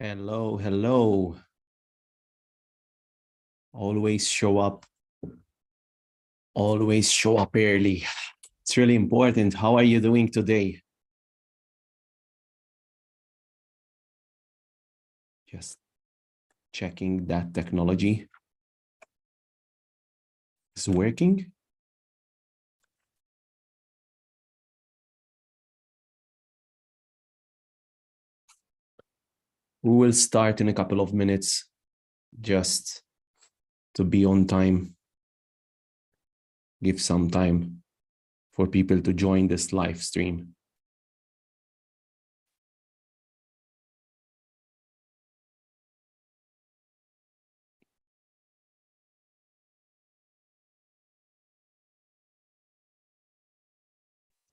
Hello, hello. Always show up. Always show up early. It's really important. How are you doing today? Just checking that technology is working. We will start in a couple of minutes just to be on time. Give some time for people to join this live stream.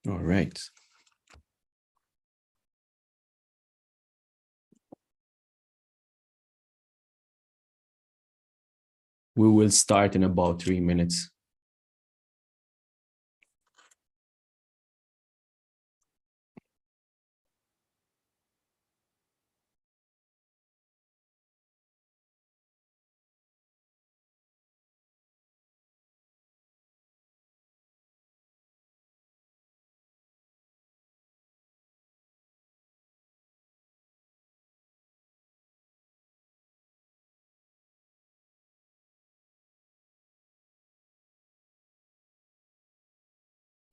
All right. We will start in about 3 minutes.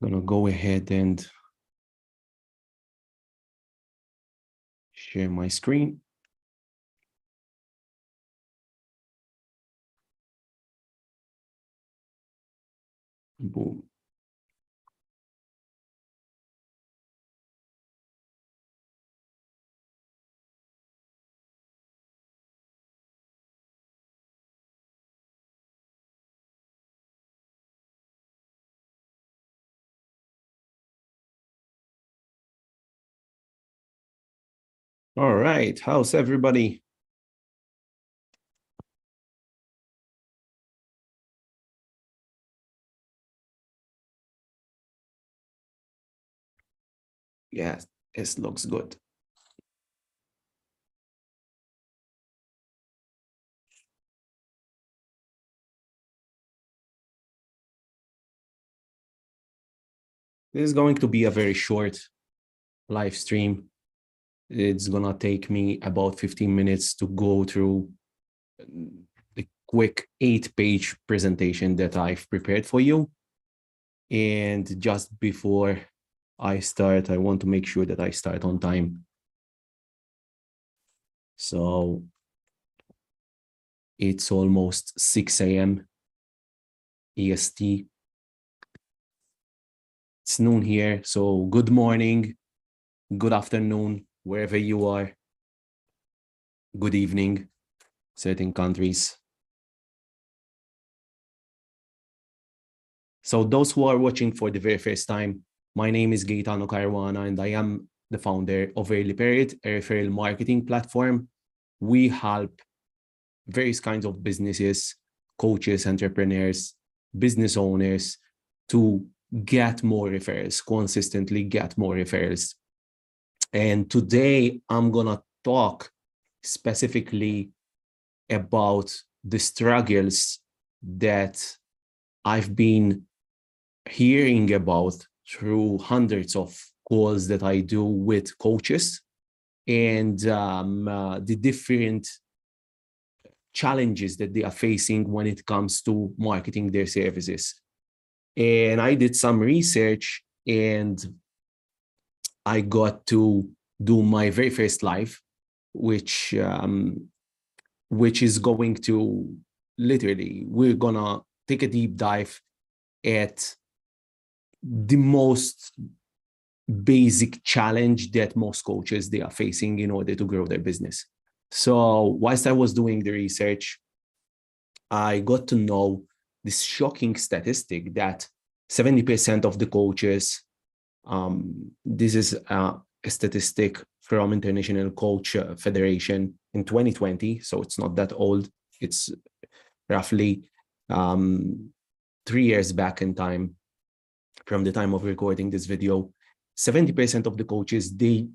I'm gonna go ahead and share my screen. Boom. All right, how's everybody? Yes, this looks good. This is going to be a very short live stream. It's gonna take me about 15 minutes to go through the quick 8-page presentation that I've prepared for you. And just before I start, I want to make sure that I start on time. So it's almost 6 a.m. EST. It's noon here, so good morning, good afternoon, wherever you are. Good evening, certain countries. So those who are watching for the very first time, my name is Gaetano Caruana, and I am the founder of Early Period, a referral marketing platform. We help various kinds of businesses, coaches, entrepreneurs, business owners to get more referrals, consistently get more referrals. And today I'm gonna talk specifically about the struggles that I've been hearing about through hundreds of calls that I do with coaches, and the different challenges that they are facing when it comes to marketing their services. And I did some research, and I got to do my very first live, which is going to literally, we're gonna take a deep dive at the most basic challenge that most coaches they are facing in order to grow their business. So whilst I was doing the research, I got to know this shocking statistic that 70% of the coaches, this is a statistic from International Coach Federation in 2020, so it's not that old. It's roughly 3 years back in time from the time of recording this video. 70% of the coaches, they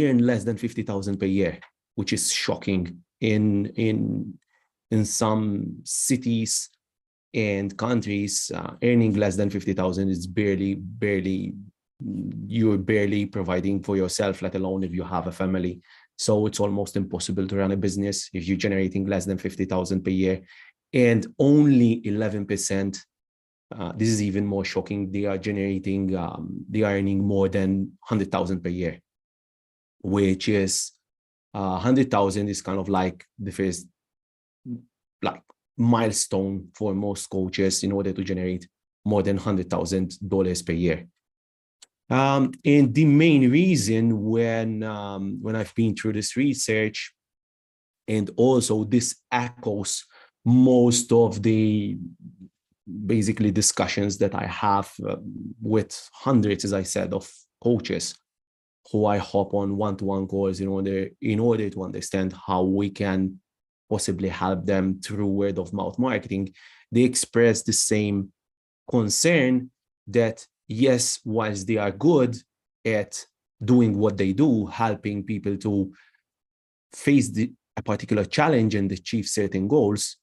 earn less than 50,000 per year. which is shocking. In some cities and countries, earning less than 50,000 is you're barely providing for yourself, let alone if you have a family. So it's almost impossible to run a business if you're generating less than 50,000 per year. And only 11%, this is even more shocking, they are earning more than 100,000 per year, which is 100,000 is kind of like the first milestone for most coaches in order to generate more than $100,000 per year. And the main reason when I've been through this research, and also this echoes most of the basically discussions that I have with hundreds, as I said, of coaches who I hop on one-to-one calls in order to understand how we can possibly help them through word of mouth marketing. They express the same concern that yes, whilst they are good at doing what they do, helping people to face a particular challenge and achieve certain goals,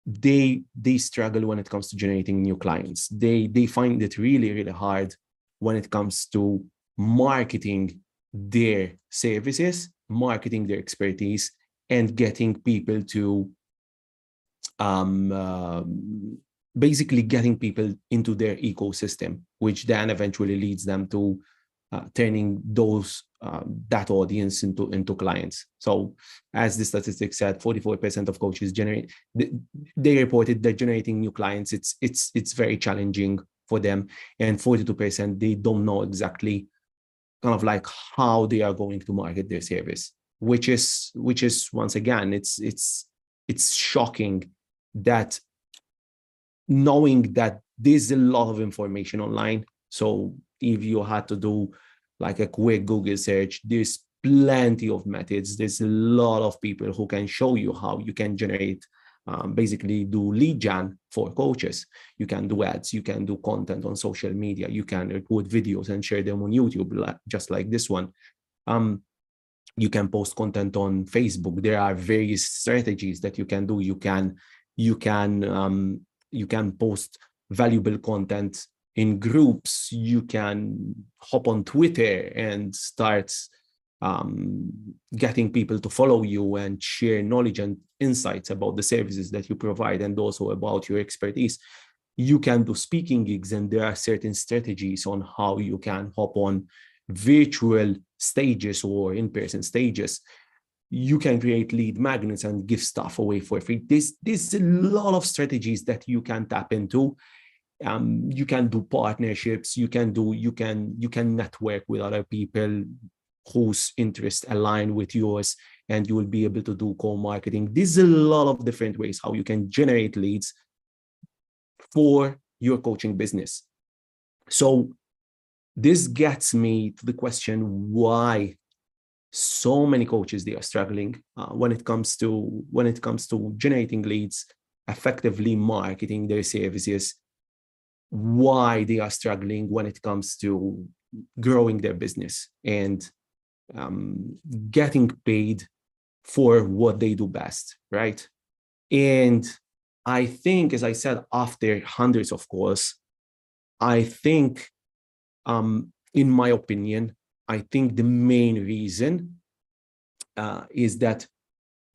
they struggle when it comes to generating new clients. They find it really, really hard when it comes to marketing their services, marketing their expertise, and getting people to basically getting people into their ecosystem, which then eventually leads them to turning that audience into clients. So as the statistics said, 44% of coaches they reported that generating new clients, it's very challenging for them. And 42%, they don't know exactly kind of like how they are going to market their service, which is once again, it's shocking that knowing that there's a lot of information online. So if you had to do like a quick Google search, there's plenty of methods. There's a lot of people who can show you how you can generate, basically do lead gen for coaches. You can do ads, you can do content on social media, you can record videos and share them on YouTube, just like this one. You can post content on Facebook. There are various strategies that you can do. You can post valuable content in groups. You can hop on Twitter and start getting people to follow you and share knowledge and insights about the services that you provide and also about your expertise. You can do speaking gigs, and there are certain strategies on how you can hop on virtual stages or in-person stages. You can create lead magnets and give stuff away for free. There's a lot of strategies that you can tap into. You can do partnerships. You can network with other people whose interests align with yours, and you will be able to do co-marketing. There's a lot of different ways how you can generate leads for your coaching business. So this gets me to the question why so many coaches, they are struggling when it comes to generating leads, effectively marketing their services, why they are struggling when it comes to growing their business and getting paid for what they do best, right? And I think, as I said, after hundreds of calls, I think, in my opinion, I think the main reason is that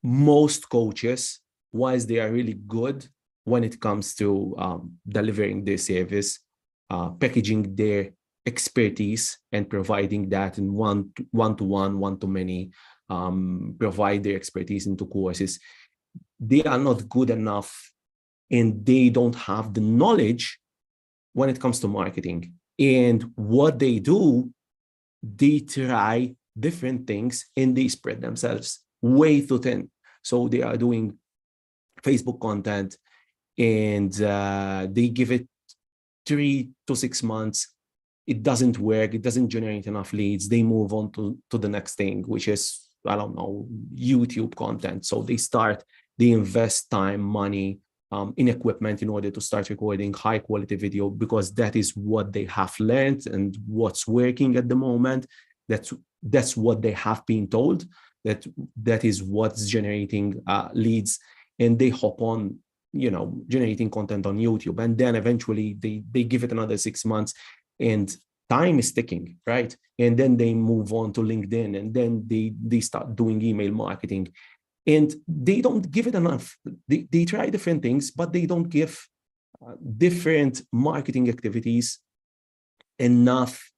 most coaches, whilst they are really good when it comes to delivering their service, packaging their expertise and providing that in one-to-one, one-to-many, provide their expertise into courses, they are not good enough and they don't have the knowledge when it comes to marketing. And what they do, they try different things and they spread themselves way too thin. So they are doing Facebook content and they give it 3 to 6 months. It doesn't work. It doesn't generate enough leads. They move on to the next thing, which is, I don't know, YouTube content. So they invest time, money, in equipment in order to start recording high quality video, because that is what they have learned and what's working at the moment. That's what they have been told. that is what's generating leads, and they hop on, generating content on YouTube, and then eventually they give it another 6 months, and time is ticking, right? And then they move on to LinkedIn, and then they start doing email marketing, and they don't give it enough. They try different things, but they don't give different marketing activities enough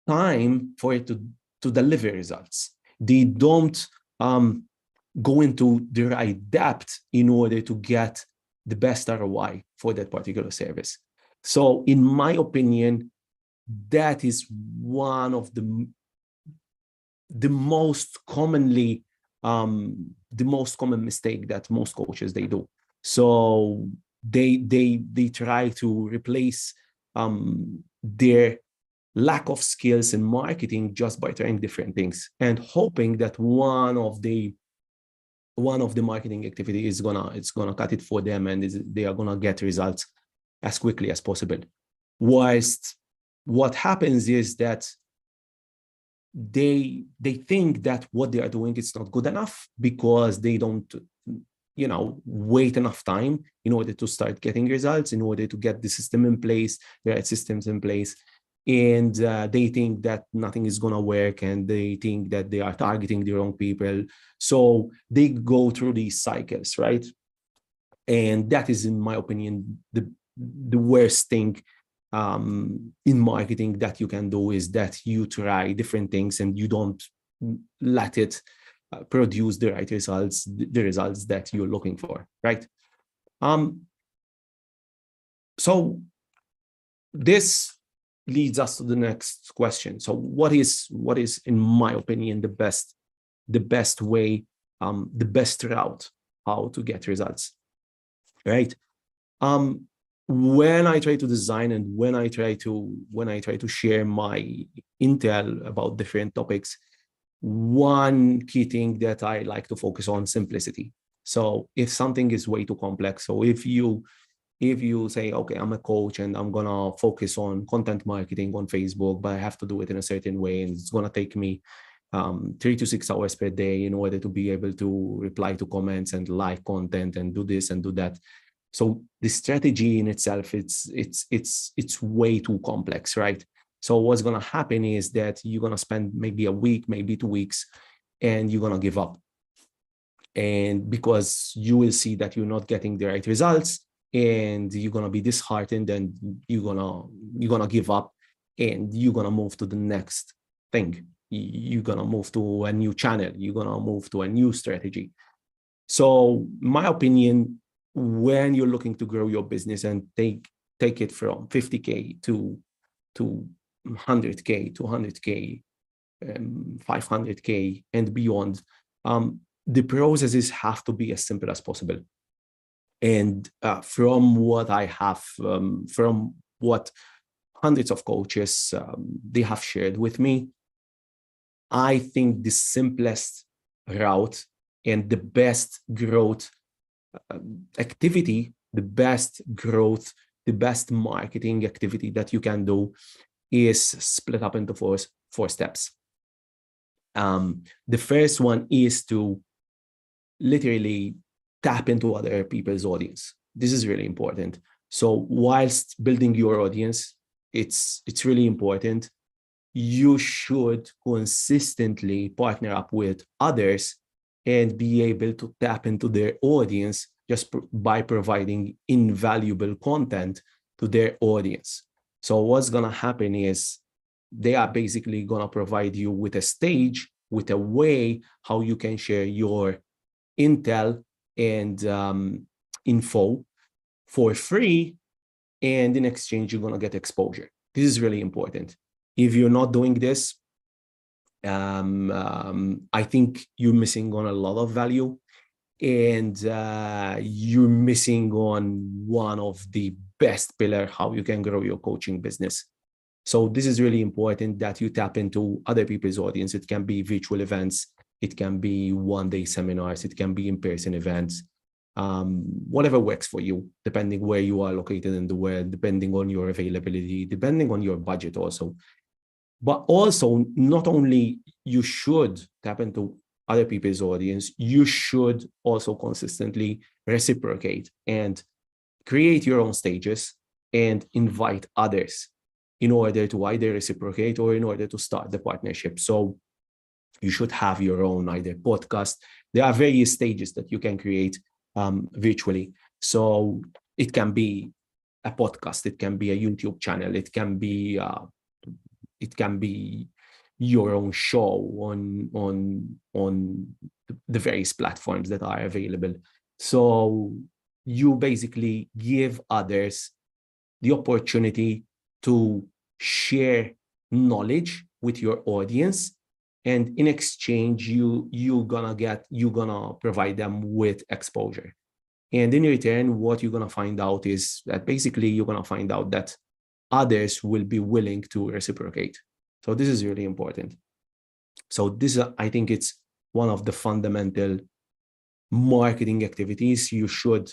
time for it to deliver results. They don't go into the right depth in order to get the best ROI for that particular service. So in my opinion, that is one of the most commonly the most common mistake that most coaches they do. So they try to replace their lack of skills in marketing just by trying different things and hoping that one of the marketing activity is gonna cut it for them, and they are gonna get results as quickly as possible. Whilst what happens is that they think that what they are doing is not good enough because they don't wait enough time in order to start getting results, in order to get the system in place, the right systems in place. And they think that nothing is going to work, and they think that they are targeting the wrong people. So they go through these cycles, right? And that is, in my opinion, the worst thing in marketing that you can do, is that you try different things and you don't let it produce the right results, the results that you're looking for, right? So this leads us to the next question. So what is, in my opinion, the best way, the best route how to get results, right? When I try to design and when I try to share my intel about different topics, one key thing that I like to focus on, simplicity. So if something is way too complex, so if you say, okay, I'm a coach and I'm gonna focus on content marketing on Facebook, but I have to do it in a certain way, and it's gonna take me 3 to 6 hours per day in order to be able to reply to comments and like content and do this and do that. So the strategy in itself, it's way too complex, right? So what's going to happen is that you're going to spend maybe a week, maybe 2 weeks, and you're going to give up. And because you will see that you're not getting the right results, and you're going to be disheartened, and you're going to give up, and you're going to move to the next thing. You're going to move to a new channel. You're going to move to a new strategy. So my opinion, when you're looking to grow your business and take it from 50K to 100K, 200K, 500K and beyond, the processes have to be as simple as possible. And from what I have, from what hundreds of coaches they have shared with me, I think the simplest route and the best growth activity, the best growth, the best marketing activity that you can do is split up into four steps. The first one is to literally tap into other people's audience. This is really important. So whilst building your audience, it's really important. You should consistently partner up with others and be able to tap into their audience just by providing invaluable content to their audience. So what's going to happen is they are basically going to provide you with a stage, with a way how you can share your intel and info for free, and in exchange, you're going to get exposure. This is really important. If you're not doing this, I think you're missing on a lot of value, and you're missing on one of the best pillars how you can grow your coaching business. So this is really important that you tap into other people's audience. It can be virtual events, it can be one-day seminars, it can be in-person events, whatever works for you, depending where you are located in the world, depending on your availability, depending on your budget also. But also, not only you should tap into other people's audience, you should also consistently reciprocate and create your own stages and invite others in order to either reciprocate or in order to start the partnership. So you should have your own either podcast. There are various stages that you can create virtually. So it can be a podcast, it can be a YouTube channel, it can be your own show on the various platforms that are available. So you basically give others the opportunity to share knowledge with your audience, and in exchange you're gonna provide them with exposure. And in return, what you're gonna find out is that basically you're gonna find out that others will be willing to reciprocate. So this is really important. So this, I think it's one of the fundamental marketing activities. You should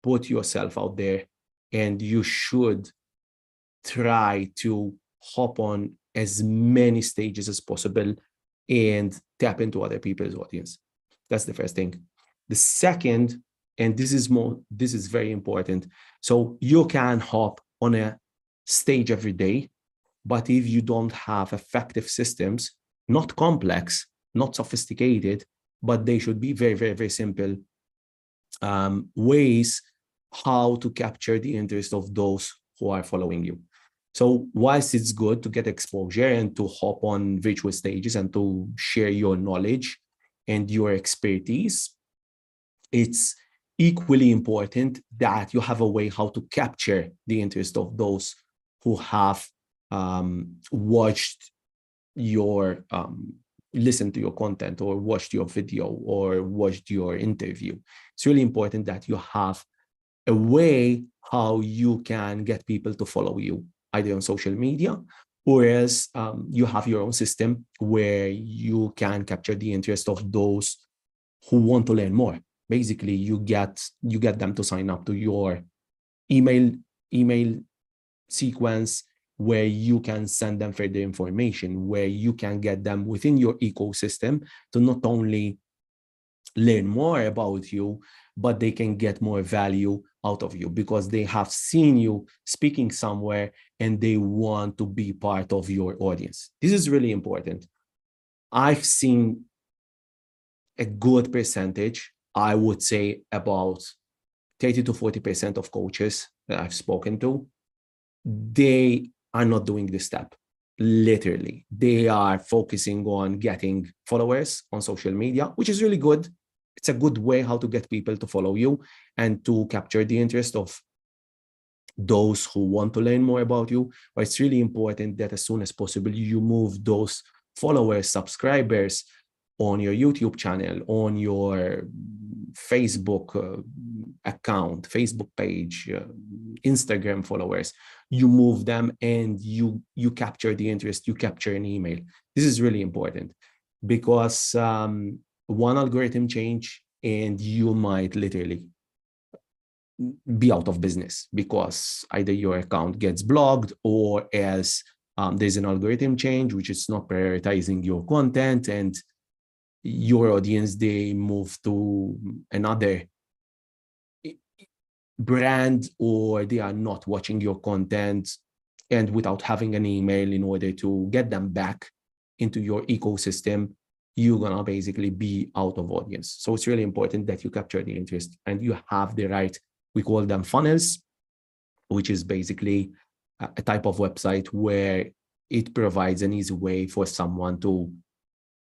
put yourself out there and you should try to hop on as many stages as possible and tap into other people's audience. That's the first thing. The second, and this is very important. So you can hop on a stage every day, but if you don't have effective systems, not complex, not sophisticated, but they should be very, very, very simple ways how to capture the interest of those who are following you. So whilst it's good to get exposure and to hop on virtual stages and to share your knowledge and your expertise, it's equally important that you have a way how to capture the interest of those who have watched your listened to your content or watched your video or watched your interview. It's really important that you have a way how you can get people to follow you, either on social media, or else you have your own system where you can capture the interest of those who want to learn more. Basically, you get them to sign up to your email sequence, where you can send them further information, where you can get them within your ecosystem to not only learn more about you, but they can get more value out of you because they have seen you speaking somewhere and they want to be part of your audience. This is really important. I've seen a good percentage, I would say about 30 to 40% of coaches that I've spoken to, they are not doing this step. Literally, they are focusing on getting followers on social media, which is really good. It's a good way how to get people to follow you and to capture the interest of those who want to learn more about you. But it's really important that as soon as possible, you move those followers, subscribers on your YouTube channel, on your Facebook account, Facebook page, Instagram followers. You move them and you capture the interest, you capture an email. This is really important because one algorithm change and you might literally be out of business because either your account gets blocked or else there's an algorithm change which is not prioritizing your content, and your audience, they move to another brand, or they are not watching your content, and without having an email in order to get them back into your ecosystem, you're gonna basically be out of audience. So it's really important that you capture the interest and you have the right, we call them funnels, which is basically a type of website where it provides an easy way for someone to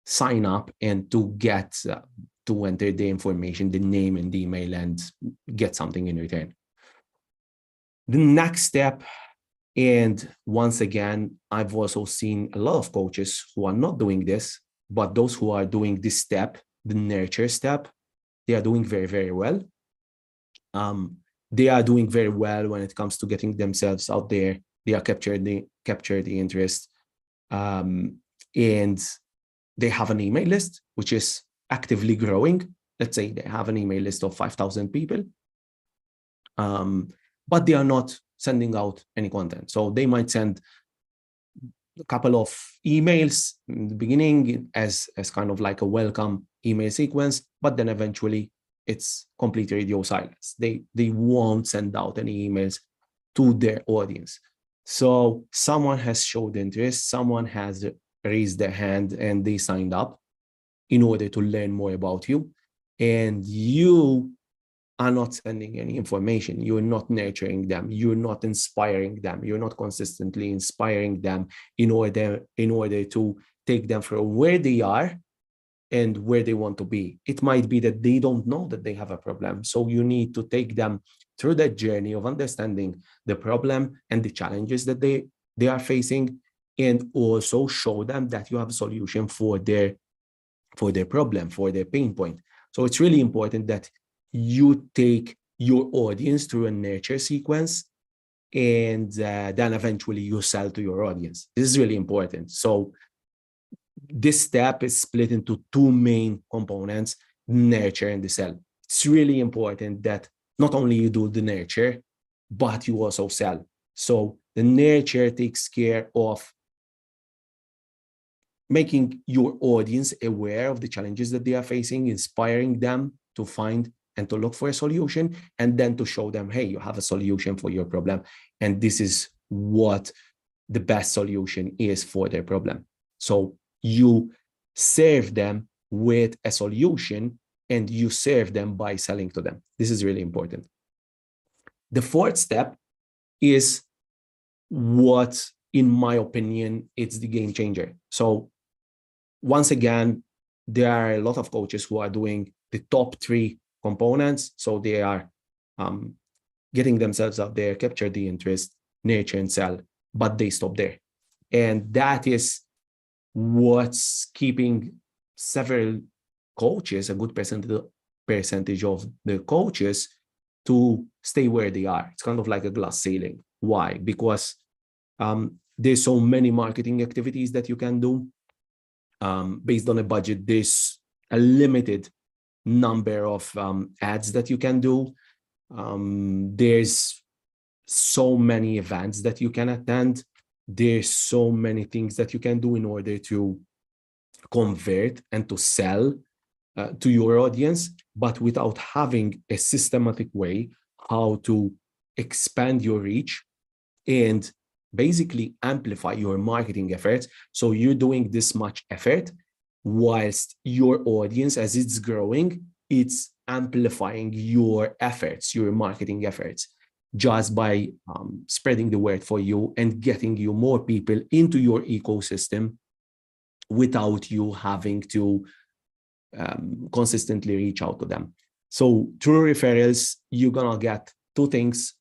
sign up and to get to enter the information, the name and the email, and get something in return. The next step, and once again, I've also seen a lot of coaches who are not doing this, but those who are doing this step, the nurture step, they are doing very, very well. They are doing very well when it comes to getting themselves out there. They are capture the interest, and they have an email list, which is actively growing. Let's say they have an email list of 5,000 people, but they are not sending out any content. So they might send a couple of emails in the beginning as kind of like a welcome email sequence, but then eventually it's complete radio silence. They won't send out any emails to their audience. So someone has showed interest, someone has raised their hand and they signed up in order to learn more about you. And you are not sending any information. You're not nurturing them. You're not inspiring them. You're not consistently inspiring them in order to take them from where they are and where they want to be. It might be that they don't know that they have a problem. So you need to take them through that journey of understanding the problem and the challenges that they are facing, and also show them that you have a solution for their problem, for their pain point. So it's really important that you take your audience through a nurture sequence, and then eventually you sell to your audience. This is really important. So this step is split into two main components, nurture and the sell. It's really important that not only you do the nurture, but you also sell. So the nurture takes care of making your audience aware of the challenges that they are facing, inspiring them to find and to look for a solution, and then to show them, hey, you have a solution for your problem, and this is what the best solution is for their problem. So you serve them with a solution, and you serve them by selling to them. This is really important. The fourth step is what, in my opinion, it's the game changer. So once again, there are a lot of coaches who are doing the top three components. So they are getting themselves out there, capture the interest, nurture and sell, but they stop there. And that is what's keeping several coaches, a good percentage of the coaches, to stay where they are. It's kind of like a glass ceiling. Why? Because there's so many marketing activities that you can do. Based on a budget, there's a limited number of ads that you can do. There's so many events that you can attend. There's so many things that you can do in order to convert and to sell to your audience, but without having a systematic way how to expand your reach and basically amplify your marketing efforts. So you're doing this much effort whilst your audience, as it's growing, it's amplifying your efforts, your marketing efforts, just by spreading the word for you and getting you more people into your ecosystem without you having to consistently reach out to them. So through referrals, you're gonna get two things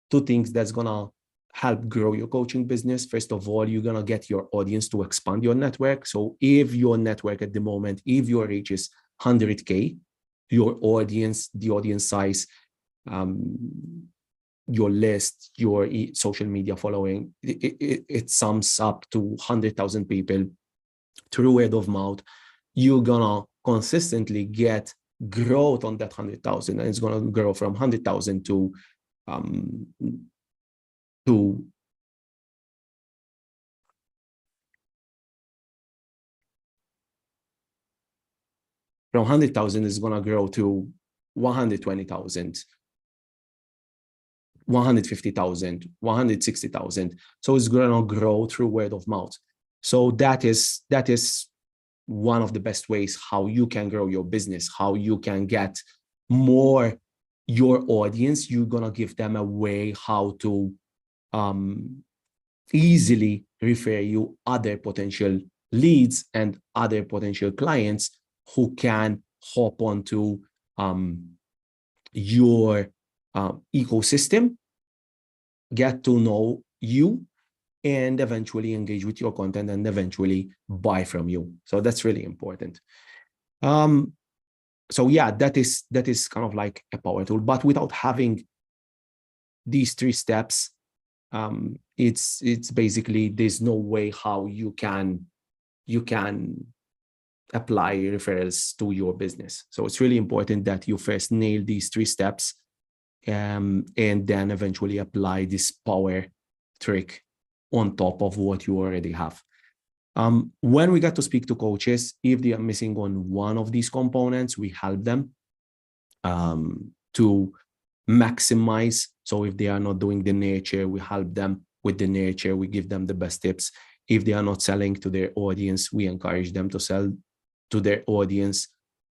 that's gonna help grow your coaching business. First of all, you're gonna get your audience to expand your network. So if your network at the moment, if your reach is 100K, your audience, the audience size, your list, your social media following, it sums up to 100,000 people through word of mouth. You're gonna consistently get growth on that 100,000, and it's gonna grow from 100,000 to from 100,000 is gonna grow to 120,000, 150,000, 160,000. So it's gonna grow through word of mouth. So that is one of the best ways how you can grow your business, how you can get more your audience. You're gonna give them a way how to easily refer you other potential leads and other potential clients who can hop onto your ecosystem, get to know you, and eventually engage with your content and eventually buy from you. So that's really important. So yeah, that is kind of like a power tool, but without having these three steps, it's basically, there's no way how you can apply referrals to your business. So it's really important that you first nail these three steps, and then eventually apply this power trick on top of what you already have. When we get to speak to coaches, if they are missing on one of these components, we help them to maximize. So if they are not doing the nurture, we help them with the nurture. We give them the best tips. If they are not selling to their audience, we encourage them to sell to their audience.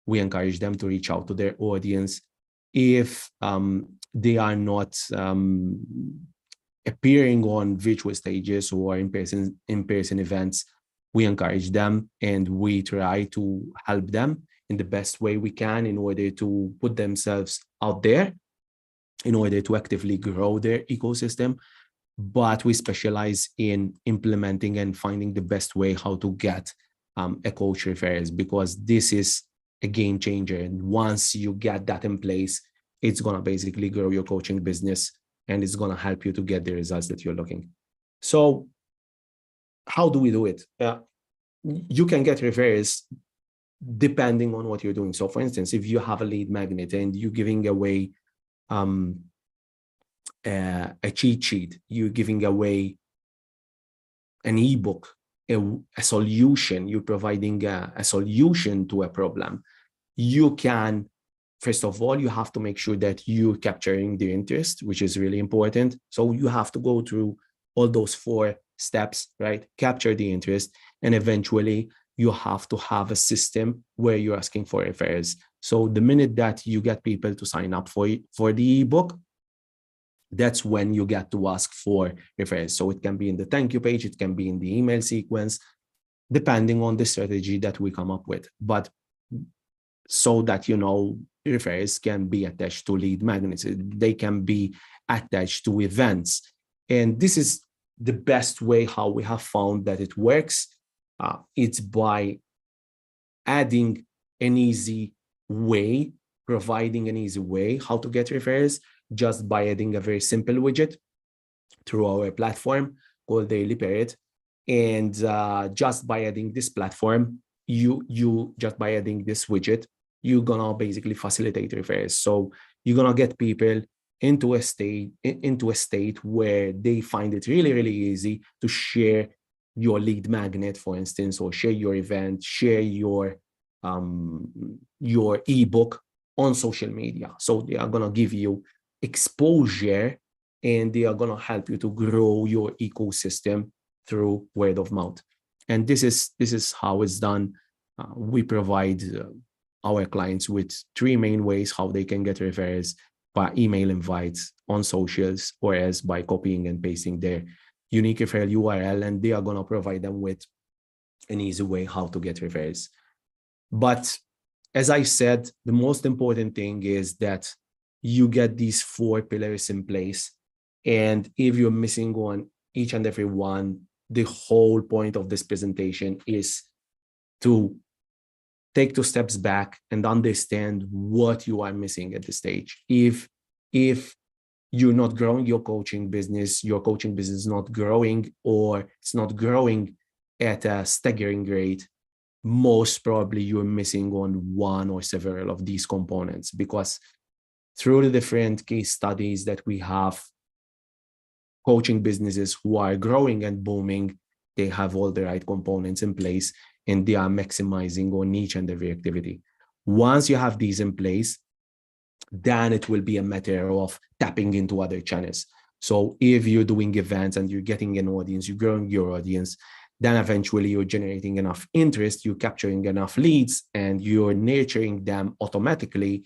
We encourage them to reach out to their audience. If they are not appearing on virtual stages or in-person events, we encourage them and we try to help them in the best way we can in order to put themselves out there, in order to actively grow their ecosystem. But we specialize in implementing and finding the best way how to get a coach referrals, because this is a game changer. And once you get that in place, it's going to basically grow your coaching business and it's going to help you to get the results that you're looking. So how do we do it? You can get referrals depending on what you're doing. So for instance, if you have a lead magnet and you're giving away a cheat sheet, you're giving away an ebook, a solution, you're providing a solution to a problem, you can, first of all, you have to make sure that you're capturing the interest, which is really important. So you have to go through all those 4 steps, right? Capture the interest, and eventually you have to have a system where you're asking for referrals. So the minute that you get people to sign up for the ebook, that's when you get to ask for referrals. So it can be in the thank you page, it can be in the email sequence, depending on the strategy that we come up with. But so that, you know, referrals can be attached to lead magnets, they can be attached to events. And this is the best way how we have found that it works. It's by adding an easy way, providing an easy way how to get referrals, just by adding a very simple widget through our platform called Daily Period. And just by adding this platform, you just by adding this widget, you're gonna basically facilitate referrals. So you're gonna get people into a state where they find it really, really easy to share your lead magnet, for instance, or share your event, share your ebook on social media. So they are gonna give you exposure and they are gonna help you to grow your ecosystem through word of mouth. And this is how it's done. We provide our clients with 3 main ways how they can get referrals: by email invites, on socials, or as by copying and pasting their unique referral URL, and they are going to provide them with an easy way how to get referrals. But as I said, the most important thing is that you get these 4 pillars in place. And if you're missing on each and every one, the whole point of this presentation is to take 2 steps back and understand what you are missing at this stage. If you're not growing your coaching business is not growing, or it's not growing at a staggering rate, most probably you're missing on one or several of these components, because through the different case studies that we have, coaching businesses who are growing and booming, they have all the right components in place and they are maximizing on each and every activity. Once you have these in place, then it will be a matter of tapping into other channels. So if you're doing events and you're getting an audience, you're growing your audience, then eventually you're generating enough interest, you're capturing enough leads, and you're nurturing them automatically,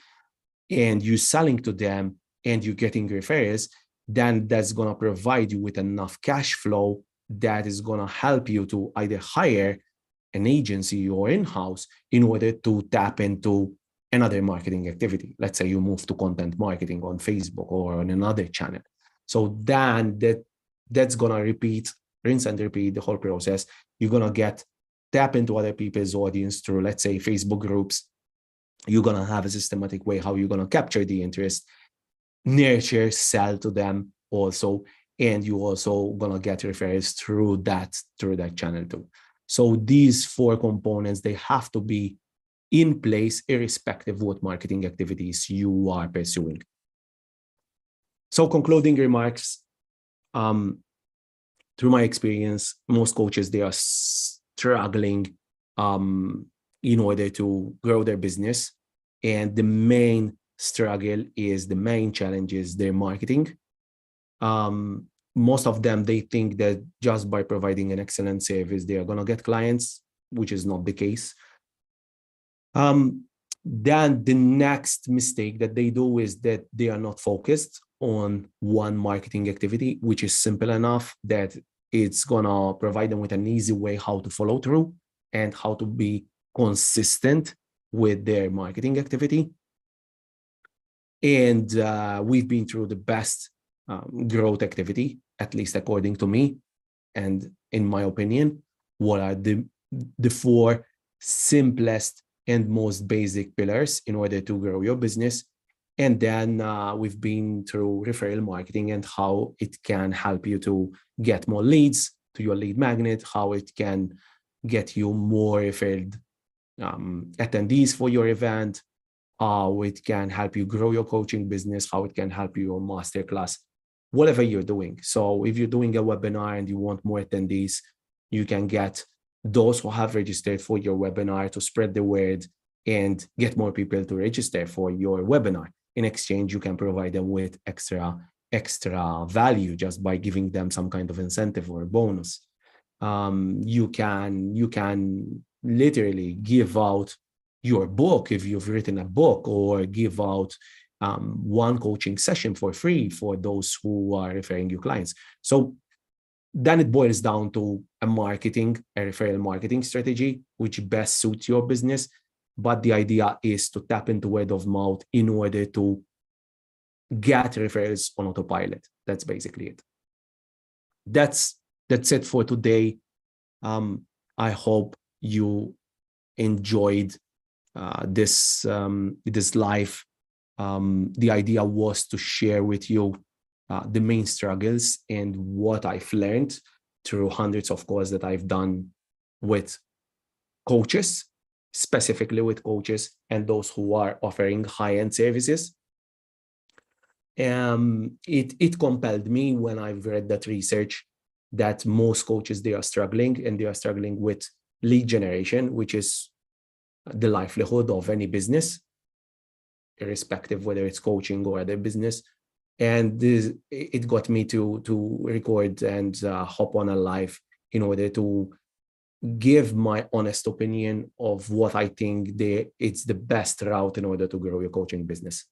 and you're selling to them, and you're getting referrals, then that's going to provide you with enough cash flow that is going to help you to either hire an agency or in-house in order to tap into another marketing activity. Let's say you move to content marketing on Facebook or on another channel. So then that's going to rinse and repeat the whole process. You're going to tap into other people's audience through, let's say, Facebook groups. You're going to have a systematic way how you're going to capture the interest, nurture, sell to them also, and you also going to get referrals through that channel too. So these 4 components, they have to be in place irrespective of what marketing activities you are pursuing. So concluding remarks, through my experience, most coaches, they are struggling in order to grow their business. And the main struggle is, the main challenge is their marketing. Most of them, they think that just by providing an excellent service, they are going to get clients, which is not the case. Then the next mistake that they do is that they are not focused on one marketing activity, which is simple enough that it's going to provide them with an easy way how to follow through and how to be consistent with their marketing activity. And we've been through the best growth activity, at least according to me, and in my opinion, what are the four simplest and most basic pillars in order to grow your business. And then we've been through referral marketing and how it can help you to get more leads to your lead magnet, how it can get you more referred attendees for your event, how it can help you grow your coaching business, how it can help you your masterclass, whatever you're doing. So if you're doing a webinar and you want more attendees, you can get those who have registered for your webinar to spread the word and get more people to register for your webinar. In exchange, you can provide them with extra value just by giving them some kind of incentive or bonus. You can literally give out your book if you've written a book, or give out one coaching session for free for those who are referring you clients. So then it boils down to a referral marketing strategy, which best suits your business. But the idea is to tap into word of mouth in order to get referrals on autopilot. That's basically it. That's it for today. I hope you enjoyed this live. The idea was to share with you the main struggles and what I've learned through hundreds of calls that I've done with coaches, specifically with coaches and those who are offering high-end services. It compelled me, when I've read that research, that most coaches, they are struggling, and they are struggling with lead generation, which is the livelihood of any business, irrespective whether it's coaching or other business. And it got me to record and hop on a live in order to give my honest opinion of what I think it's the best route in order to grow your coaching business.